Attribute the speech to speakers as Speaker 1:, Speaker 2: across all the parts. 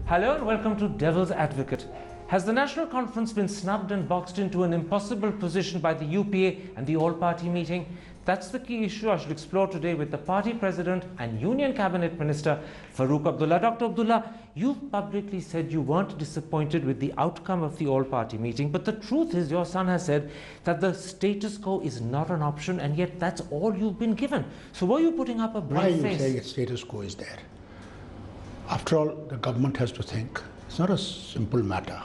Speaker 1: Hello and welcome to Devil's Advocate. Has the National Conference been snubbed and boxed into an impossible position by the UPA and the all-party meeting? That's the key issue I shall explore today with the party president and Union Cabinet Minister Farooq Abdullah. Dr. Abdullah, you've publicly said you weren't disappointed with the outcome of the all-party meeting, but the truth is your son has said that the status quo is not an option, and yet that's all you've been given. So were you putting up a brave face?
Speaker 2: Why are you saying status quo is there? After all, the government has to think. It's not a simple matter.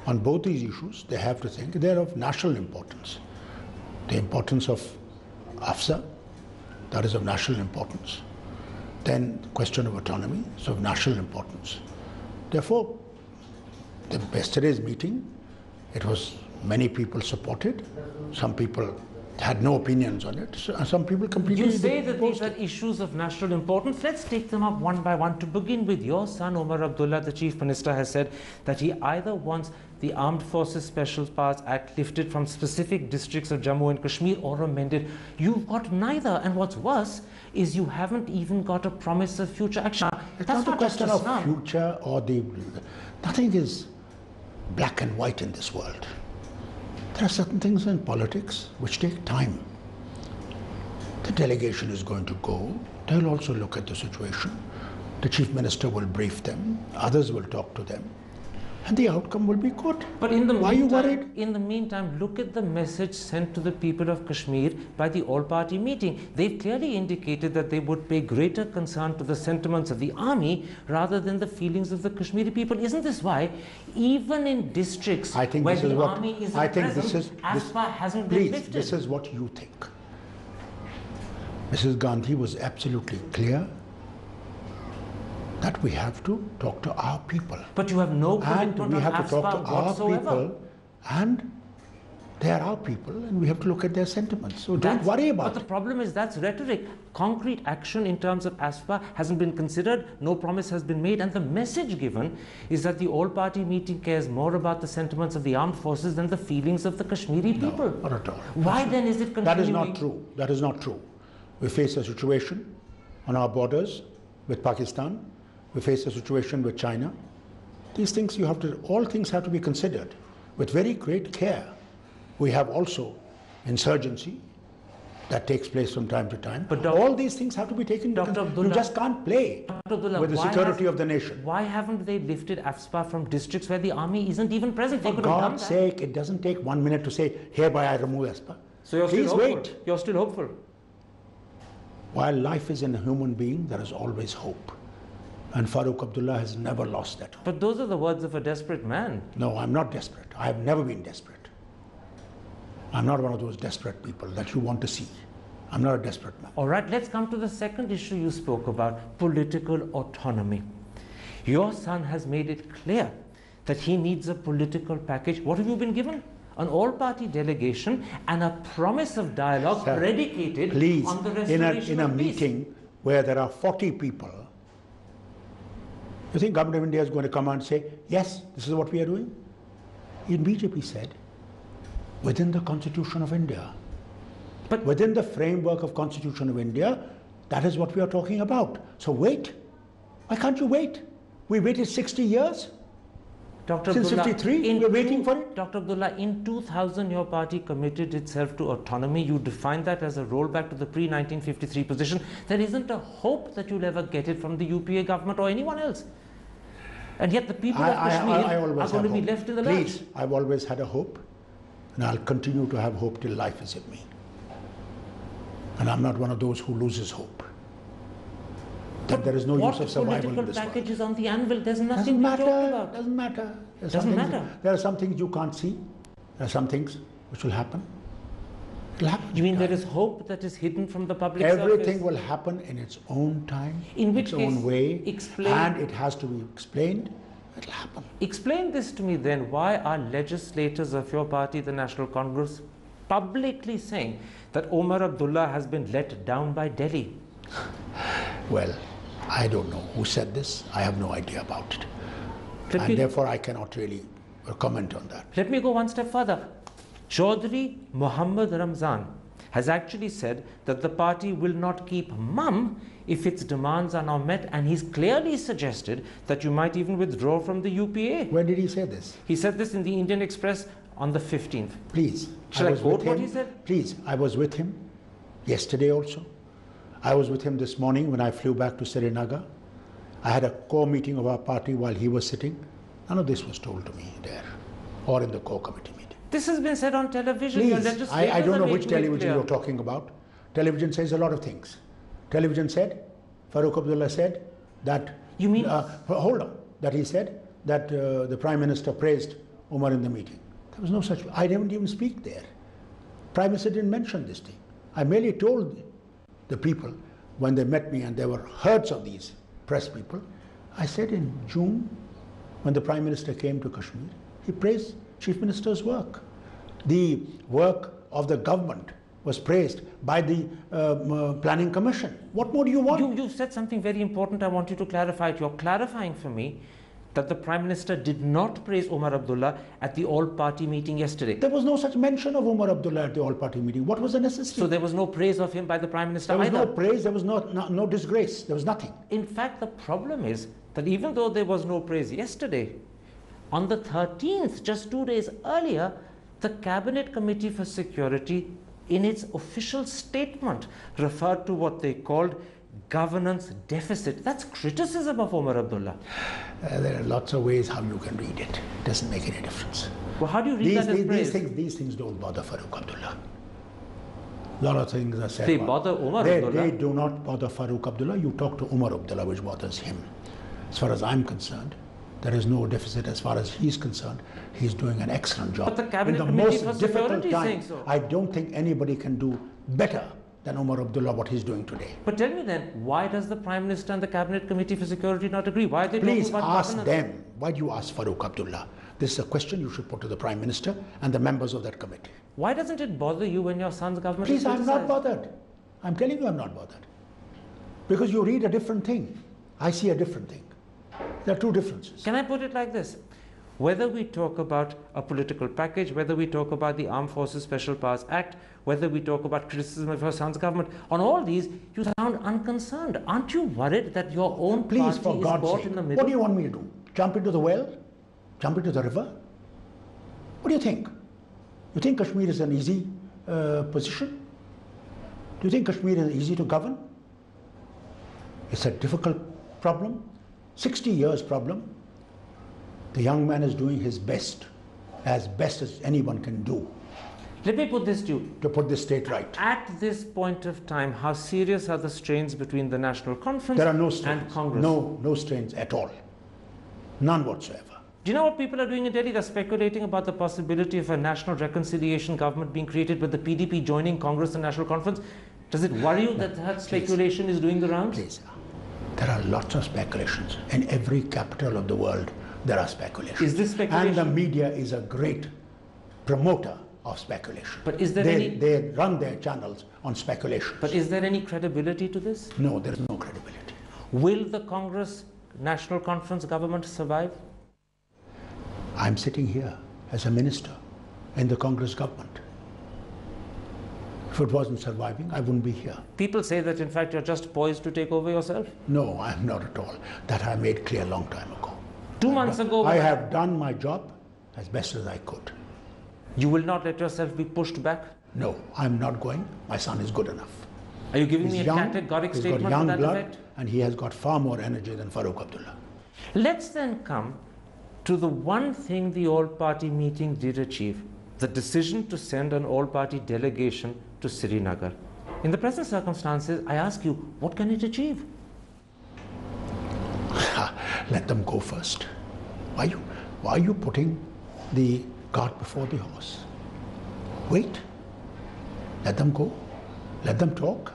Speaker 2: On both these issues, they have to think. They're of national importance. The importance of AFSA, that is of national importance. Then the question of autonomy is of national importance. Therefore, yesterday's meeting, it was many people supported. Some people had no opinions on it. Some people completely...
Speaker 1: You say that these are issues of national importance. Let's take them up one by one. To begin with, your son, Omar Abdullah, the Chief Minister, has said that he either wants the Armed Forces Special Powers Act lifted from specific districts of Jammu and Kashmir or amended. You've got neither. And what's worse is you haven't even got a promise of future action.
Speaker 2: It's not a question of future or the... Nothing is black and white in this world. There are certain things in politics which take time. The delegation is going to go. They'll also look at the situation. The Chief Minister will brief them. Others will talk to them. And the outcome will be good.
Speaker 1: But in the
Speaker 2: Why are you worried?
Speaker 1: In the meantime, look at the message sent to the people of Kashmir by the all-party meeting. They've clearly indicated that they would pay greater concern to the sentiments of the army rather than the feelings of the Kashmiri people. Isn't this why, even in districts where the army is present, ASPA hasn't been lifted?
Speaker 2: This is what you think. Mrs. Gandhi was absolutely clear that we have to talk to our people.
Speaker 1: But you have no commitment
Speaker 2: and we have to talk to our
Speaker 1: whatsoever.
Speaker 2: people, and they are our people, and we have to look at their sentiments. So don't worry about it.
Speaker 1: But the problem is that's rhetoric. Concrete action in terms of ASPA hasn't been considered, no promise has been made, and the message given is that the all-party meeting cares more about the sentiments of the armed forces than the feelings of the Kashmiri people.
Speaker 2: No, not at all.
Speaker 1: Why then is it continuing?
Speaker 2: That is not true. That is not true. We face a situation on our borders with Pakistan. We face a situation with China. These things all things have to be considered with very great care. We have also insurgency that takes place from time to time. But all these things have to be taken into consideration. You just can't play with the security of the nation.
Speaker 1: Why haven't they lifted AFSPA from districts where the army isn't even present?
Speaker 2: For God's sake, it doesn't take 1 minute to say, hereby I remove AFSPA.
Speaker 1: So you're
Speaker 2: Please
Speaker 1: still hopeful.
Speaker 2: wait.
Speaker 1: You're still hopeful.
Speaker 2: While life is in a human being, there is always hope. And Farooq Abdullah has never lost that hope.
Speaker 1: But those are the words of a desperate man.
Speaker 2: No, I'm not desperate. I have never been desperate. I'm not one of those desperate people that you want to see. I'm not a desperate man.
Speaker 1: All right, let's come to the second issue you spoke about, political autonomy. Your son has made it clear that he needs a political package. What have you been given? An all-party delegation and a promise of dialogue predicated on the restoration of peace. In a meeting
Speaker 2: where there are 40 people, you think Government of India is going to come and say, yes, this is what we are doing? In BJP said, within the Constitution of India, but within the framework of Constitution of India, that is what we are talking about. So wait. Why can't you wait? We waited 60 years. Since 53, we're waiting for it.
Speaker 1: Dr. Abdullah, in 2000, your party committed itself to autonomy. You defined that as a rollback to the pre-1953 position. There isn't a hope that you'll ever get it from the UPA government or anyone else. And yet the people of Kashmir are going to be left in the lurch.
Speaker 2: Please, I've always had a hope, and I'll continue to have hope till life is in me. And I'm not one of those who loses hope. That there is no use of survival in this world.
Speaker 1: What political package is on the anvil? There's nothing to talk about.
Speaker 2: Doesn't matter.
Speaker 1: Doesn't matter.
Speaker 2: There are some things you can't see. There are some things which will happen. It'll happen.
Speaker 1: You mean there is hope that is hidden from the public
Speaker 2: Everything will happen in its own time, in its own way, and it has to be explained. It'll happen.
Speaker 1: Explain this to me then. Why are legislators of your party, the National Congress, publicly saying that Omar Abdullah has been let down by Delhi?
Speaker 2: Well, I don't know who said this. I have no idea about it. And therefore, I cannot really comment on that.
Speaker 1: Let me go one step further. Chaudhry Muhammad Ramzan has actually said that the party will not keep mum if its demands are now met, and he's clearly suggested that you might even withdraw from the UPA.
Speaker 2: When did he say this?
Speaker 1: He said this in the Indian Express on the 15th.
Speaker 2: Please.
Speaker 1: Shall I quote what he said?
Speaker 2: Please. I was with him yesterday also. I was with him this morning when I flew back to Srinagar. I had a core meeting of our party while he was sitting. None of this was told to me there or in the core committee meeting.
Speaker 1: This has been said on television.
Speaker 2: Please, I don't know which television you're talking about. Television says a lot of things. Television said, Farooq Abdullah said that...
Speaker 1: You mean...
Speaker 2: hold on. That he said that the Prime Minister praised Umar in the meeting. There was no such... I didn't even speak there. Prime Minister didn't mention this thing. I merely told the people when they met me, and there were herds of these press people, I said in June, when the Prime Minister came to Kashmir, he praised Chief Minister's work. The work of the government was praised by the Planning Commission. What more do you want?
Speaker 1: You've said something very important. I want you to clarify it. You're clarifying for me that the Prime Minister did not praise Umar Abdullah at the all-party meeting yesterday.
Speaker 2: There was no such mention of Umar Abdullah at the all-party meeting. What was the necessity?
Speaker 1: So there was no praise of him by the Prime Minister either?
Speaker 2: There was no praise, there was no disgrace, there was nothing.
Speaker 1: In fact, the problem is that even though there was no praise yesterday, on the 13th, just 2 days earlier, the Cabinet Committee for Security, in its official statement, referred to what they called governance deficit. That's criticism of Umar Abdullah.
Speaker 2: There are lots of ways how you can read it. It doesn't make any difference.
Speaker 1: Well, how do you read that as praise?
Speaker 2: These things don't bother Farooq Abdullah. A lot of things are said.
Speaker 1: They bother Umar Abdullah?
Speaker 2: They do not bother Farooq Abdullah. You talk to Umar Abdullah, which bothers him. As far as I'm concerned, there is no deficit as far as he's concerned. He's doing an excellent job.
Speaker 1: But the Cabinet
Speaker 2: in the
Speaker 1: Committee
Speaker 2: most
Speaker 1: for
Speaker 2: difficult
Speaker 1: Security
Speaker 2: time,
Speaker 1: saying so.
Speaker 2: I don't think anybody can do better than Umar Abdullah what he's doing today.
Speaker 1: But tell me then, why does the Prime Minister and the Cabinet Committee for Security not agree? Why are they
Speaker 2: Please
Speaker 1: talking about
Speaker 2: ask them. Why do you ask Farooq Abdullah? This is a question you should put to the Prime Minister and the members of that committee.
Speaker 1: Why doesn't it bother you when your son's government
Speaker 2: Please,
Speaker 1: is
Speaker 2: I'm
Speaker 1: criticized?
Speaker 2: not bothered. I'm telling you I'm not bothered. Because you read a different thing. I see a different thing. There are two differences.
Speaker 1: Can I put it like this? Whether we talk about a political package, whether we talk about the Armed Forces Special Powers Act, whether we talk about criticism of your son's government, on all these, you sound unconcerned. Aren't you worried that your own
Speaker 2: Please,
Speaker 1: party
Speaker 2: for
Speaker 1: is
Speaker 2: God's
Speaker 1: caught
Speaker 2: sake,
Speaker 1: in the middle?
Speaker 2: what do you want me to do? Jump into the well? Jump into the river? What do you think? You think Kashmir is an easy position? Do you think Kashmir is easy to govern? It's a difficult problem, 60 years problem. The young man is doing his best as anyone can do.
Speaker 1: Let me put this to you.
Speaker 2: To put the state right.
Speaker 1: At this point of time, how serious are the strains between the National Conference
Speaker 2: There are no strains.
Speaker 1: and Congress?
Speaker 2: No strains at all. None whatsoever.
Speaker 1: Do you know what people are doing in Delhi? They're speculating about the possibility of a national reconciliation government being created with the PDP joining Congress and National Conference. Does it worry you that speculation is doing the rounds?
Speaker 2: Please. There are lots of speculations. In every capital of the world, there are speculations.
Speaker 1: Is this speculation?
Speaker 2: And the media is a great promoter of speculation.
Speaker 1: But is there
Speaker 2: they run their channels on speculation.
Speaker 1: But is there any credibility to this?
Speaker 2: No, there is no credibility.
Speaker 1: Will the Congress National Conference government survive?
Speaker 2: I'm sitting here as a minister in the Congress government. If it wasn't surviving, I wouldn't be here.
Speaker 1: People say that in fact you're just poised to take over yourself.
Speaker 2: No, I'm not at all. That I made clear a long time ago.
Speaker 1: 2 months ago,
Speaker 2: I have done my job as best as I could.
Speaker 1: You will not let yourself be pushed back?
Speaker 2: No, I'm not going. My son is good enough.
Speaker 1: Are you giving
Speaker 2: He's
Speaker 1: me a
Speaker 2: young,
Speaker 1: categoric
Speaker 2: he's
Speaker 1: statement
Speaker 2: got
Speaker 1: to
Speaker 2: young
Speaker 1: that
Speaker 2: blood,
Speaker 1: effect?
Speaker 2: and he has got far more energy than Farooq Abdullah.
Speaker 1: Let's then come to the one thing the all-party meeting did achieve, the decision to send an all-party delegation to Srinagar. In the present circumstances, I ask you, what can it achieve?
Speaker 2: Let them go first. Why are you putting the cart before the horse? Wait. Let them go. Let them talk.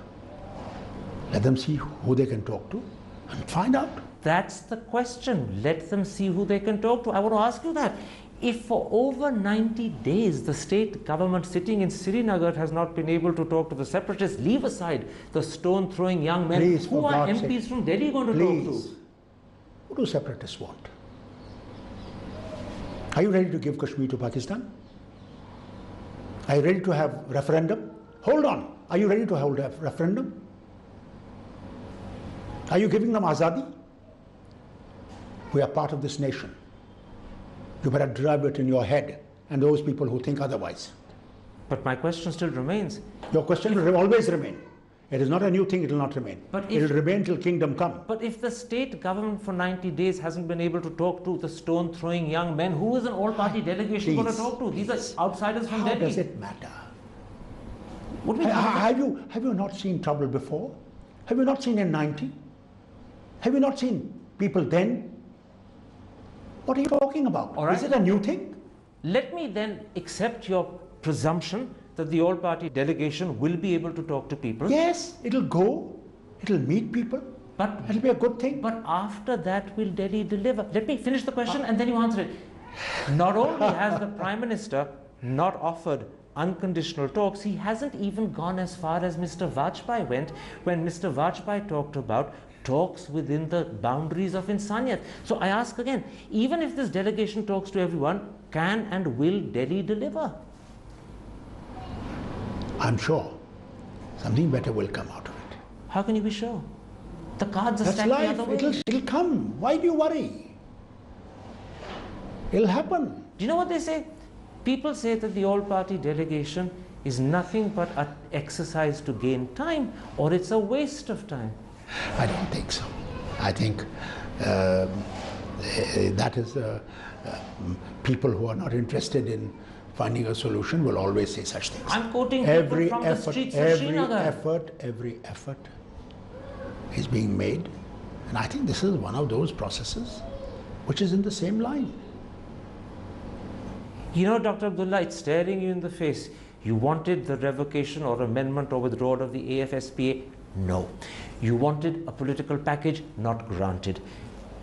Speaker 2: Let them see who they can talk to and find out.
Speaker 1: That's the question. Let them see who they can talk to. I want to ask you that. If for over 90 days the state government sitting in Srinagar has not been able to talk to the separatists, leave aside the stone-throwing young men,
Speaker 2: Please,
Speaker 1: who are
Speaker 2: God's
Speaker 1: MPs
Speaker 2: sake,
Speaker 1: from Delhi going to talk to?
Speaker 2: Who do separatists want? Are you ready to give Kashmir to Pakistan? Are you ready to have referendum Hold on. Are you ready to hold a referendum? Are you giving them azadi? We are part of this nation. You better drive it in your head and those people who think otherwise.
Speaker 1: But my question still remains.
Speaker 2: Your question will always remain. It is not a new thing, it will not remain. It will remain till kingdom come.
Speaker 1: But if the state government for 90 days hasn't been able to talk to the stone-throwing young men, who is an all-party delegation going to talk to? These are outsiders from Delhi.
Speaker 2: How does it matter?
Speaker 1: What do we
Speaker 2: have you not seen trouble before? Have you not seen in 90? Have you not seen people then? What are you talking about?
Speaker 1: All right.
Speaker 2: Is it a new thing?
Speaker 1: Let me then accept your presumption that the all-party delegation will be able to talk to people.
Speaker 2: Yes, it'll go, it'll meet people,
Speaker 1: but
Speaker 2: it'll be a good thing.
Speaker 1: But after that, will Delhi deliver? Let me finish the question and then you answer it. Not only has the Prime Minister not offered unconditional talks, he hasn't even gone as far as Mr. Vajpayee went when Mr. Vajpayee talked about talks within the boundaries of insaniyat. So I ask again, even if this delegation talks to everyone, can and will Delhi deliver?
Speaker 2: I'm sure something better will come out of it.
Speaker 1: How can you be sure? The cards are
Speaker 2: That's
Speaker 1: stacked
Speaker 2: life.
Speaker 1: the other way.
Speaker 2: It'll come. Why do you worry? It'll happen.
Speaker 1: Do you know what they say? People say that the all-party delegation is nothing but an exercise to gain time, or it's a waste of time.
Speaker 2: I don't think so. I think that is people who are not interested in finding a solution will always say such things.
Speaker 1: I'm quoting people from the streets of Srinagar.
Speaker 2: Every effort is being made, and I think this is one of those processes which is in the same line.
Speaker 1: You know, Dr. Abdullah, it's staring you in the face. You wanted the revocation or amendment or withdrawal of the AFSPA? No. You wanted a political package? Not granted.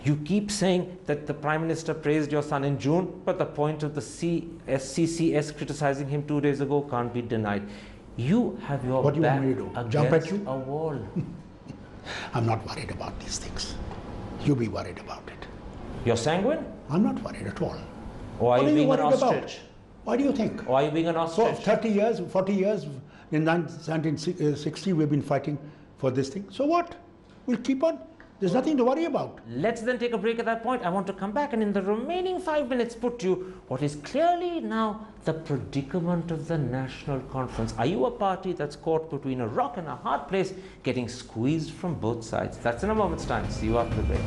Speaker 1: You keep saying that the Prime Minister praised your son in June, but the point of the CCS criticizing him 2 days ago can't be denied. You have your
Speaker 2: what do you
Speaker 1: back
Speaker 2: want me to do?
Speaker 1: against
Speaker 2: Jump at you?
Speaker 1: A wall.
Speaker 2: I'm not worried about these things. You be worried about it.
Speaker 1: You're sanguine?
Speaker 2: I'm not worried at all.
Speaker 1: Or are you being an ostrich?
Speaker 2: About? Why do you think?
Speaker 1: Or are you being an ostrich?
Speaker 2: For 30 years, 40 years, in 1960 we've been fighting for this thing. So what? We'll keep on. There's nothing to worry about.
Speaker 1: Let's then take a break at that point. I want to come back and in the remaining 5 minutes put to you what is clearly now the predicament of the National Conference. Are you a party that's caught between a rock and a hard place, getting squeezed from both sides? That's in a moment's time. See you after the break.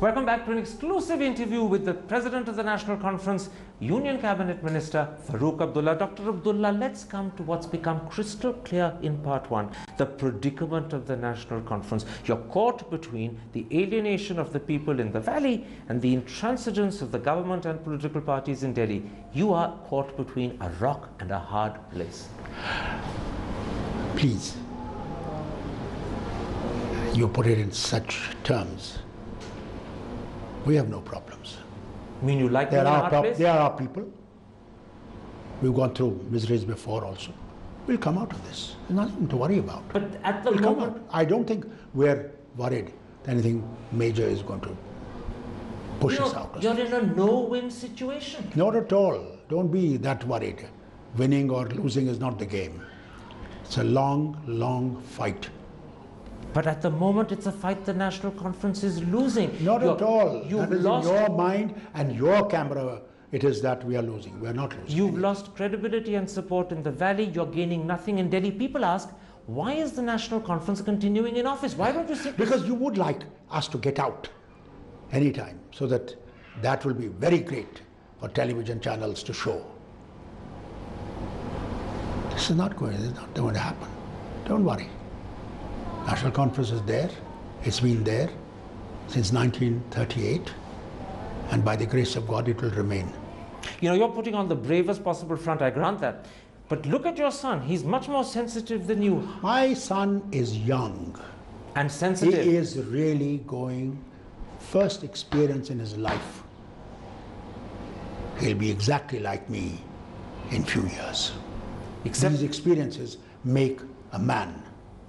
Speaker 1: Welcome back to an exclusive interview with the President of the National Conference, Union Cabinet Minister Farooq Abdullah. Dr. Abdullah, let's come to what's become crystal clear in part one, the predicament of the National Conference. You're caught between the alienation of the people in the valley and the intransigence of the government and political parties in Delhi. You are caught between a rock and a hard place.
Speaker 2: Please, you put it in such terms. We have no problems.
Speaker 1: I mean, you like being in a hard place?
Speaker 2: There are people. We've gone through miseries before also. We'll come out of this. There's nothing to worry about.
Speaker 1: But at the moment,
Speaker 2: I don't think we're worried that anything major is going to push us out.
Speaker 1: You're in a no-win situation.
Speaker 2: Not at all. Don't be that worried. Winning or losing is not the game. It's a long, long fight.
Speaker 1: But at the moment, it's a fight the National Conference is losing.
Speaker 2: Not at all.
Speaker 1: You've
Speaker 2: that is
Speaker 1: lost,
Speaker 2: in your mind and your camera. It is that we are losing. We are not losing.
Speaker 1: You've lost credibility and support in the valley. You're gaining nothing in Delhi. People ask, why is the National Conference continuing in office? Why don't you sit?
Speaker 2: Because you would like us to get out anytime, so that will be very great for television channels to show. This is not going to happen. Don't worry. National Conference is there. It's been there since 1938, and by the grace of God, it will remain.
Speaker 1: You know, you're putting on the bravest possible front, I grant that. But look at your son. He's much more sensitive than you.
Speaker 2: My son is young.
Speaker 1: And sensitive.
Speaker 2: He is really going first experience in his life. He'll be exactly like me in few years. These experiences make a man.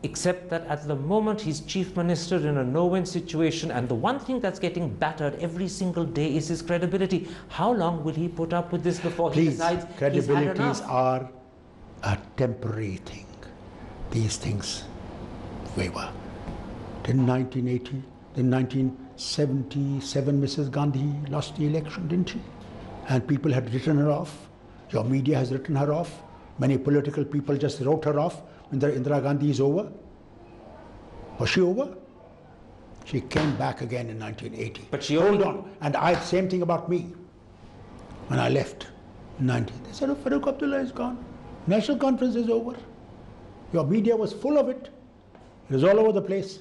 Speaker 1: except that at the moment he's chief minister in a no-win situation, and the one thing that's getting battered every single day is his credibility. How long will he put up with this before he decides he's had enough?
Speaker 2: Credibilities are a temporary thing. These things waver. In 1980, in 1977, Mrs. Gandhi lost the election, didn't she? And people had written her off. Your media has written her off. Many political people just wrote her off. Indira Gandhi is over. Was she over? She came back again in 1980.
Speaker 1: But she
Speaker 2: Hold on. And same thing about me. When I left in 19, they said, oh, Farooq Abdullah is gone. National conference is over. Your media was full of it. It was all over the place.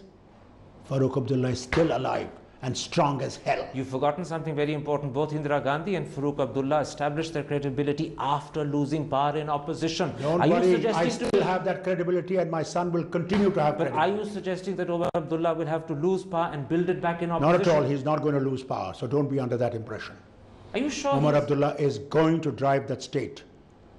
Speaker 2: Farooq Abdullah is still alive and strong as hell.
Speaker 1: You've forgotten something very important. Both Indira Gandhi and Farooq Abdullah established their credibility after losing power in opposition.
Speaker 2: Don't worry, I still have that credibility, and my son will continue to have credibility.
Speaker 1: But are you suggesting that Omar Abdullah will have to lose power and build it back in opposition?
Speaker 2: Not at all. He's not going to lose power, so don't be under that impression.
Speaker 1: Are you sure?
Speaker 2: Omar Abdullah is going to drive that state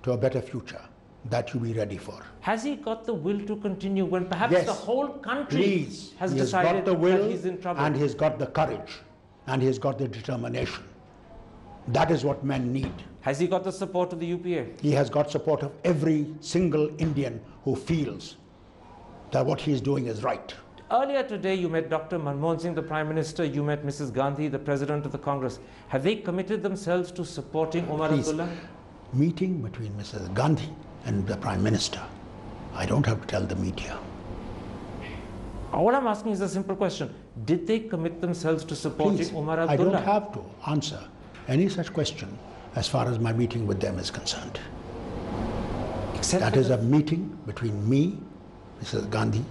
Speaker 2: to a better future. That you be ready for.
Speaker 1: Has he got the will to continue when perhaps
Speaker 2: yes,
Speaker 1: the whole country has
Speaker 2: he
Speaker 1: decided
Speaker 2: got the will,
Speaker 1: that he's in trouble?
Speaker 2: And he's got the courage, and he's got the determination. That is what men need.
Speaker 1: Has he got the support of the UPA?
Speaker 2: He has got support of every single Indian who feels that what he is doing is right.
Speaker 1: Earlier today, you met Dr. Manmohan Singh, the Prime Minister. You met Mrs. Gandhi, the President of the Congress. Have they committed themselves to supporting Omar Abdullah?
Speaker 2: Meeting between Mrs. Gandhi and the Prime Minister. I don't have to tell the media.
Speaker 1: All I'm asking is a simple question. Did they commit themselves to supporting Omar Abdullah?
Speaker 2: I don't have to answer any such question as far as my meeting with them is concerned. That is a meeting between me, Mrs. Gandhi,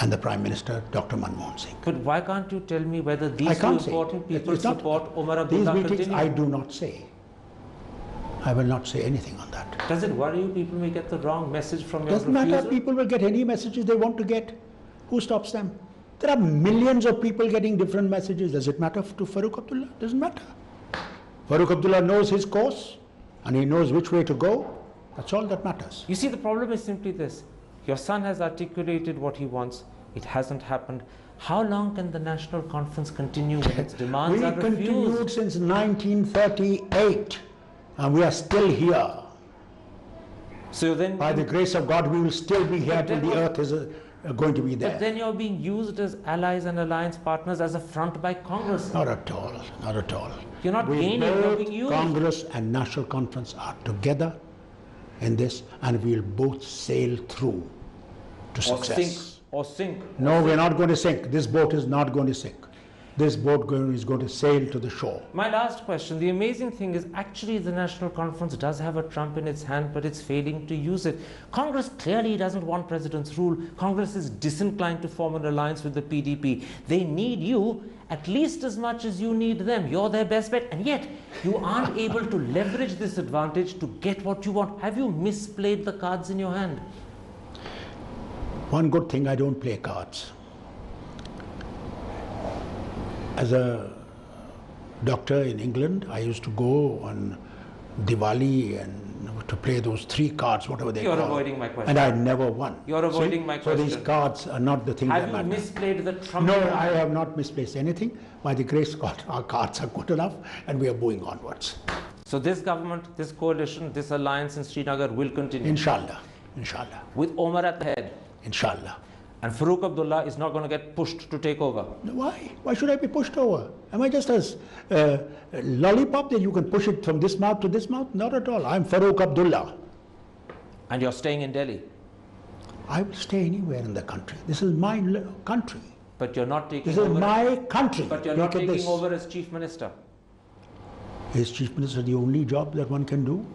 Speaker 2: and the Prime Minister, Dr. Manmohan Singh.
Speaker 1: But why can't you tell me whether these two important people support Omar Abdullah?
Speaker 2: These meetings I do not say. I will not say anything on that.
Speaker 1: Does it worry you people may get the wrong message from your refusal?
Speaker 2: Doesn't matter. People will get any messages they want to get. Who stops them? There are millions of people getting different messages. Does it matter to Farooq Abdullah? Doesn't matter. Farooq Abdullah knows his course and he knows which way to go. That's all that matters.
Speaker 1: You see, the problem is simply this. Your son has articulated what he wants. It hasn't happened. How long can the National Conference continue when its demands are refused?
Speaker 2: We continued since 1938. And we are still here.
Speaker 1: So then,
Speaker 2: by the grace of God, we will still be here till the earth is going to be there.
Speaker 1: But then you're being used as allies and alliance partners as a front by Congress.
Speaker 2: Not at all. Not at all.
Speaker 1: You're not gaining, you're being used.
Speaker 2: Congress and National Conference are together in this, and we'll both sail through to success.
Speaker 1: Or sink.
Speaker 2: No, we're not going to sink. This boat is not going to sink. This boat is going to sail to the shore.
Speaker 1: My last question. The amazing thing is actually the National Conference does have a trump in its hand, but it's failing to use it. Congress clearly doesn't want President's rule. Congress is disinclined to form an alliance with the PDP. They need you at least as much as you need them. You're their best bet, and yet you aren't able to leverage this advantage to get what you want. Have you misplayed the cards in your hand?
Speaker 2: One good thing, I don't play cards. As a doctor in England, I used to go on Diwali and to play those 3 cards, whatever they call.
Speaker 1: You're avoiding my question.
Speaker 2: And I never won.
Speaker 1: You're avoiding my question.
Speaker 2: So these cards are not the thing that matter.
Speaker 1: Have you misplayed the trump?
Speaker 2: No, I have not misplaced anything. By the grace of God, our cards are good enough and we are moving onwards.
Speaker 1: So this government, this coalition, this alliance in Srinagar will continue?
Speaker 2: Inshallah. Inshallah.
Speaker 1: With Omar at the head?
Speaker 2: Inshallah.
Speaker 1: And Farooq Abdullah is not going to get pushed to take over?
Speaker 2: Why? Why should I be pushed over? Am I just a lollipop that you can push it from this mouth to this mouth? Not at all. I'm Farooq Abdullah.
Speaker 1: And you're staying in Delhi?
Speaker 2: I will stay anywhere in the country. This is my country.
Speaker 1: But you're not taking
Speaker 2: over. This is my country.
Speaker 1: But you're not taking over as Chief Minister?
Speaker 2: Is Chief Minister the only job that one can do?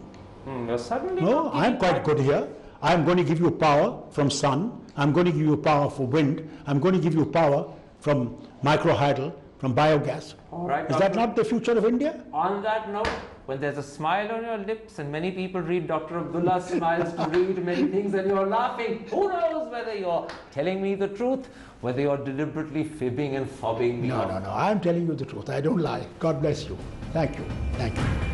Speaker 1: You're suddenly
Speaker 2: no, I'm quite good here. I'm going to give you power from sun. I'm going to give you power for wind. I'm going to give you power from microhydel, from biogas.
Speaker 1: All right,
Speaker 2: is that not the future of India?
Speaker 1: On that note, when there's a smile on your lips and many people read Dr. Abdullah's smiles to read many things and you're laughing, who knows whether you're telling me the truth, whether you're deliberately fibbing and fobbing me?
Speaker 2: No. I'm telling you the truth. I don't lie. God bless you. Thank you. Thank you.